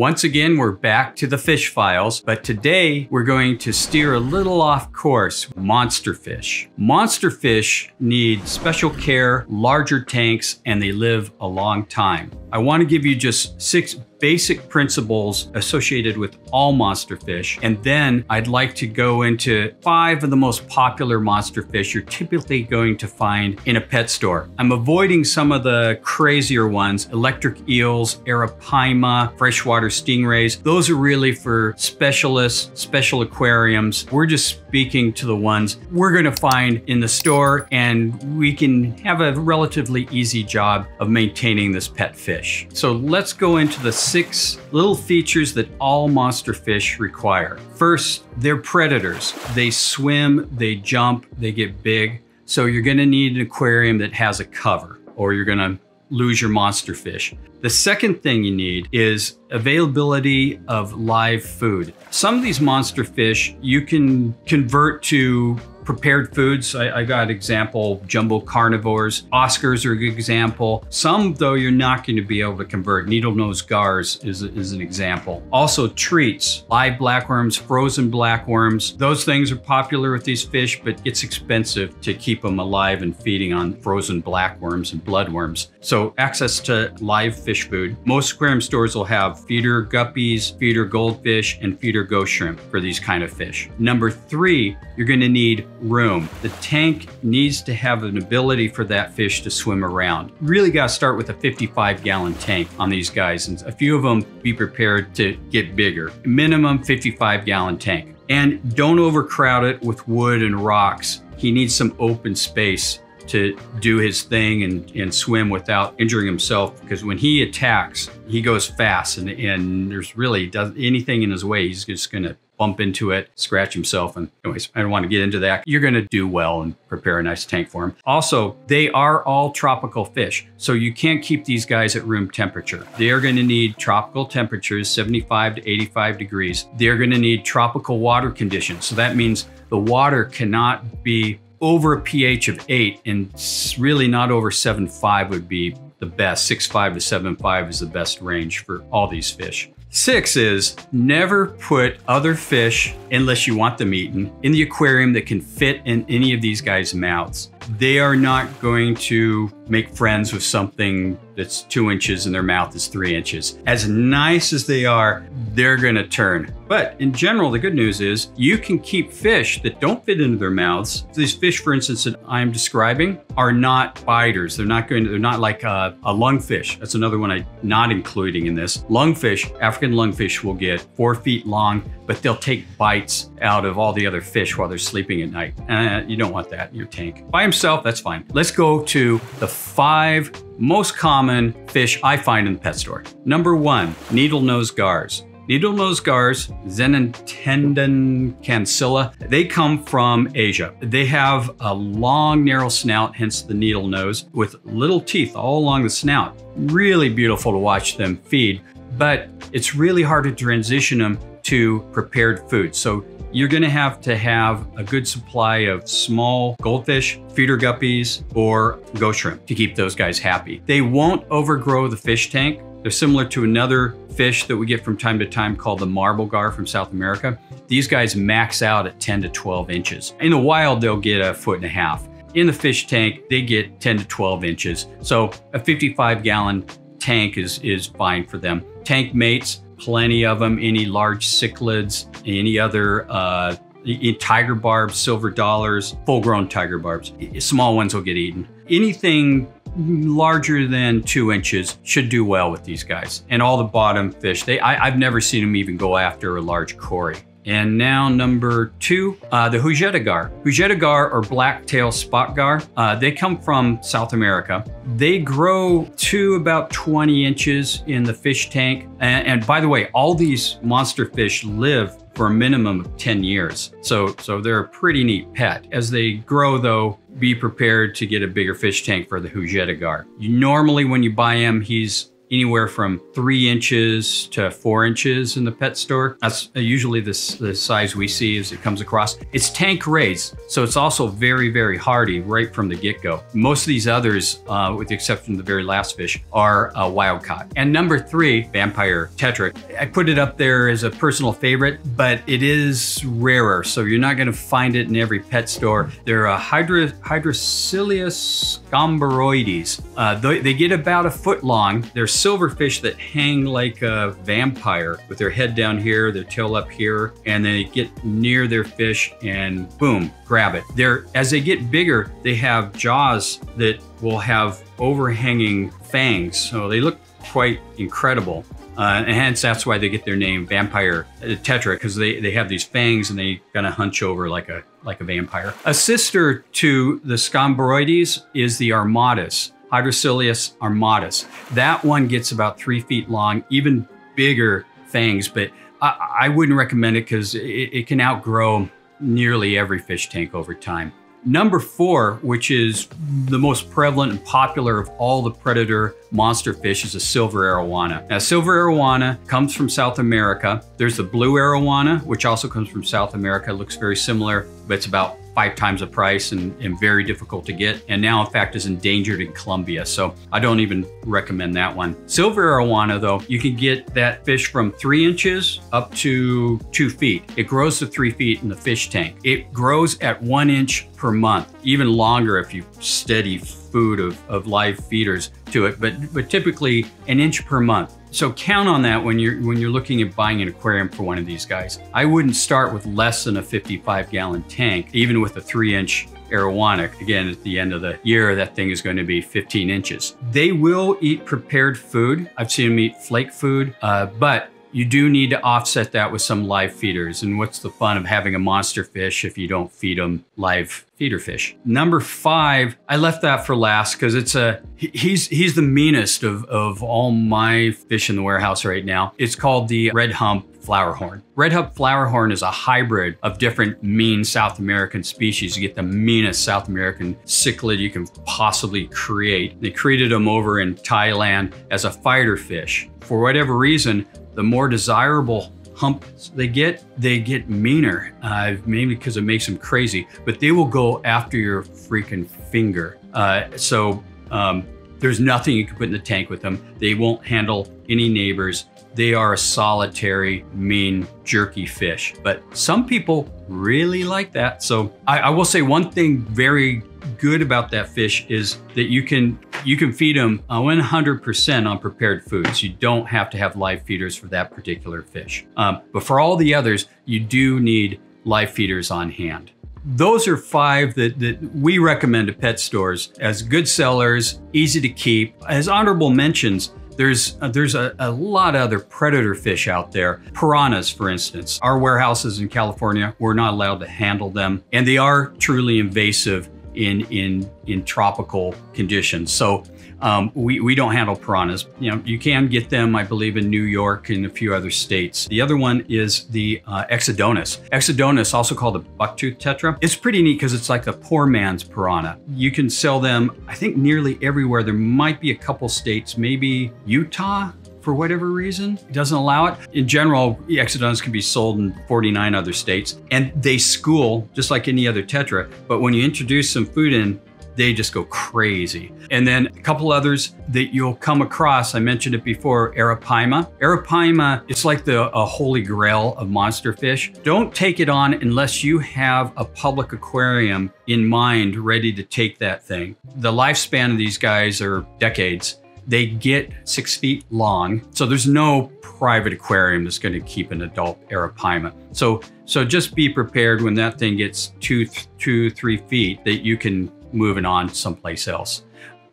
Once again, we're back to the fish files, but today we're going to steer a little off course. Monster fish. Monster fish need special care, larger tanks, and they live a long time. I want to give you just 6 basic principles associated with all monster fish. And then I'd like to go into 5 of the most popular monster fish you're typically going to find in a pet store. I'm avoiding some of the crazier ones, electric eels, arapaima, freshwater stingrays. Those are really for specialists, special aquariums. We're just speaking to the ones we're gonna find in the store, and we can have a relatively easy job of maintaining this pet fish. So let's go into the 6 little features that all monster fish require. First, they're predators. They swim, they jump, they get big. So you're gonna need an aquarium that has a cover, or you're gonna lose your monster fish. The second thing you need is availability of live food. Some of these monster fish you can convert to prepared foods. I got example, jumbo carnivores. Oscars are a good example. Some, though, you're not going to be able to convert. Needle-nosed gars is an example. Also treats, live blackworms, frozen blackworms. Those things are popular with these fish, but it's expensive to keep them alive and feeding on frozen blackworms and bloodworms. So access to live fish food. Most aquarium stores will have feeder guppies, feeder goldfish, and feeder ghost shrimp for these kind of fish. Number 3, you're going to need room. The tank needs to have an ability for that fish to swim around. Really got to start with a 55-gallon tank on these guys, and a few of them be prepared to get bigger. Minimum 55-gallon tank. And don't overcrowd it with wood and rocks. He needs some open space to do his thing and swim without injuring himself, because when he attacks, he goes fast, and there's really anything in his way, he's just gonna bump into it, scratch himself. And anyways, I don't want to get into that. You're going to do well and prepare a nice tank for him. Also, they are all tropical fish, so you can't keep these guys at room temperature. They are going to need tropical temperatures, 75 to 85 degrees. They're going to need tropical water conditions. So that means the water cannot be over a pH of 8, and really not over 7.5 would be the best. 6.5 to 7.5 is the best range for all these fish. 6 is never put other fish, unless you want them eaten, in the aquarium that can fit in any of these guys' mouths. They are not going to make friends with something that's 2 inches and their mouth is 3 inches. As nice as they are, they're gonna turn. But in general, the good news is you can keep fish that don't fit into their mouths. These fish, for instance, that I'm describing are not biters. They're not like a lungfish. That's another one I'm not including in this. Lungfish, African lungfish, will get 4 feet long, but they'll take bites out of all the other fish while they're sleeping at night. You don't want that in your tank. By himself, that's fine. Let's go to the 5 most common fish I find in the pet store. Number 1, needle-nosed gars. Needle-nosed gars, Zenintendon cancilla, they come from Asia. They have a long, narrow snout, hence the needle nose, with little teeth all along the snout. Really beautiful to watch them feed, but it's really hard to transition them to prepared food. So you're gonna have a good supply of small goldfish, feeder guppies, or ghost shrimp to keep those guys happy. They won't overgrow the fish tank. They're similar to another fish that we get from time to time called the marble gar from South America. These guys max out at 10 to 12 inches. In the wild, they'll get 1.5 feet. In the fish tank, they get 10 to 12 inches. So a 55-gallon tank is fine for them. Tank mates, plenty of them, any large cichlids, any other tiger barbs, silver dollars, full-grown tiger barbs. Small ones will get eaten. Anything larger than 2 inches should do well with these guys. And all the bottom fish, I've never seen them even go after a large cory. And now number 2, the hujeta gar. Hujeta gar, or black-tailed spot gar, they come from South America. They grow to about 20 inches in the fish tank. And by the way, all these monster fish live for a minimum of 10 years. So they're a pretty neat pet. As they grow though, be prepared to get a bigger fish tank for the hujeta gar. Normally when you buy him, he's anywhere from 3 inches to 4 inches in the pet store. That's usually the size we see as it comes across. It's tank raised, so it's also very, very hardy right from the get-go. Most of these others, with the exception of the very last fish, are wild caught. And number 3, vampire tetra. I put it up there as a personal favorite, but it is rarer, so you're not gonna find it in every pet store. They're Hydrocilius scomberoides. They get about a foot long. They're silverfish that hang like a vampire with their head down here, their tail up here, and they get near their fish and boom, grab it. As they get bigger, they have jaws that will have overhanging fangs, so they look quite incredible. And hence that's why they get their name vampire tetra, because they have these fangs and they kind of hunch over like a vampire. A sister to the scomberoides is the armatus, Hydrocilius armatus. That one gets about 3 feet long, even bigger fangs, but I wouldn't recommend it because it can outgrow nearly every fish tank over time. Number 4, which is the most prevalent and popular of all the predator monster fish, is a silver arowana. Now, silver arowana comes from South America. There's the blue arowana, which also comes from South America. It looks very similar, but it's about 5 times the price and very difficult to get. And now, in fact, is endangered in Colombia. So I don't even recommend that one. Silver arowana, though, you can get that fish from 3 inches up to 2 feet. It grows to 3 feet in the fish tank. It grows at 1 inch per month, even longer if you steady food of live feeders to it, but typically 1 inch per month. So count on that when you're looking at buying an aquarium for one of these guys. I wouldn't start with less than a 55-gallon tank, even with a 3-inch arowana. Again, at the end of the year, that thing is going to be 15 inches. They will eat prepared food. I've seen them eat flake food, but you do need to offset that with some live feeders. And what's the fun of having a monster fish if you don't feed them live feeder fish? Number 5, I left that for last because he's the meanest of all my fish in the warehouse right now. It's called the red hump flowerhorn. Red hump flowerhorn is a hybrid of different mean South American species. You get the meanest South American cichlid you can possibly create. They created them over in Thailand as a fighter fish. For whatever reason, the more desirable humps they get meaner, maybe because it makes them crazy, but they will go after your freaking finger. There's nothing you can put in the tank with them. They won't handle any neighbors. They are a solitary, mean, jerky fish. But some people really like that. So I will say one thing very good about that fish is that you can feed them 100% on prepared foods. You don't have to have live feeders for that particular fish. But for all the others, you do need live feeders on hand. Those are 5 that we recommend to pet stores as good sellers, easy to keep. As honorable mentions, there's a lot of other predator fish out there. Piranhas, for instance. Our warehouses in California, we're not allowed to handle them, and they are truly invasive in tropical conditions. So we don't handle piranhas. You know, you can get them, I believe, in New York and a few other states. The other one is the Exodonus. Exodonus, also called the bucktooth tetra. It's pretty neat because it's like the poor man's piranha. You can sell them, I think, nearly everywhere. There might be a couple states, maybe Utah, for whatever reason, it doesn't allow it. In general, Exodonus can be sold in 49 other states, and they school just like any other tetra, but when you introduce some food in, they just go crazy. And then a couple others that you'll come across, I mentioned it before, Arapaima. Arapaima, it's like a holy grail of monster fish. Don't take it on unless you have a public aquarium in mind ready to take that thing. The lifespan of these guys are decades. They get 6 feet long, so there's no private aquarium that's going to keep an adult Arapaima. So just be prepared when that thing gets 3 feet that you can move it on someplace else.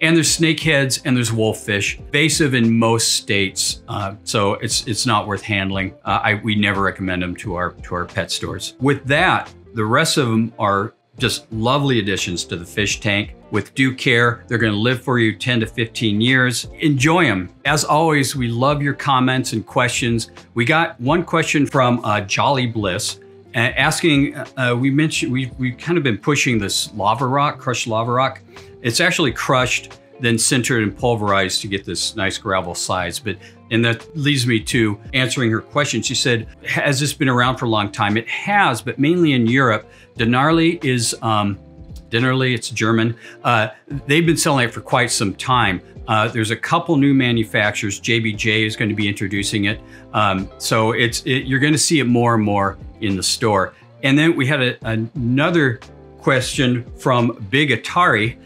And there's snakeheads and there's wolffish, invasive in most states, so it's not worth handling. We never recommend them to our pet stores. With that, the rest of them are just lovely additions to the fish tank. With due care, they're going to live for you 10 to 15 years. Enjoy them. As always, we love your comments and questions. We got one question from Jolly Bliss asking, we've kind of been pushing this lava rock, crushed lava rock. It's actually crushed then sintered and pulverized to get this nice gravel size. And that leads me to answering her question. She said, has this been around for a long time? It has, but mainly in Europe. Denarly is, Denarly, it's German. They've been selling it for quite some time. There's a couple new manufacturers. JBJ is going to be introducing it. So you're going to see it more and more in the store. And then we had another question from Big Atari,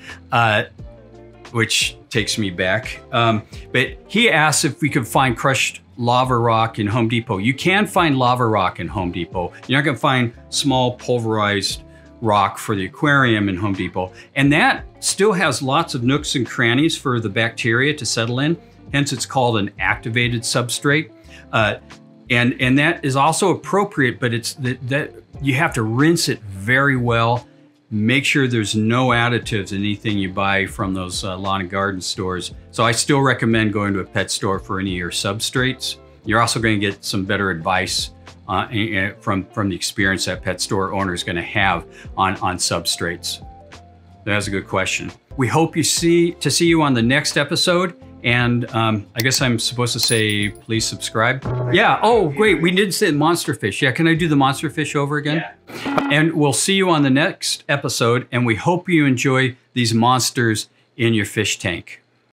which takes me back. But he asked if we could find crushed lava rock in Home Depot. You can find lava rock in Home Depot. You're not going to find small pulverized rock for the aquarium in Home Depot. And that still has lots of nooks and crannies for the bacteria to settle in. Hence, it's called an activated substrate. And that is also appropriate, but it's that you have to rinse it very well. Make sure there's no additives in anything you buy from those lawn and garden stores. So I still recommend going to a pet store for any of your substrates. You're also going to get some better advice from the experience that pet store owner is going to have on substrates. That's a good question. We hope to see you on the next episode. And I guess I'm supposed to say, please subscribe. Yeah. Oh, wait, we did say monster fish. Yeah. Can I do the monster fish over again? Yeah. And we'll see you on the next episode. And we hope you enjoy these monsters in your fish tank.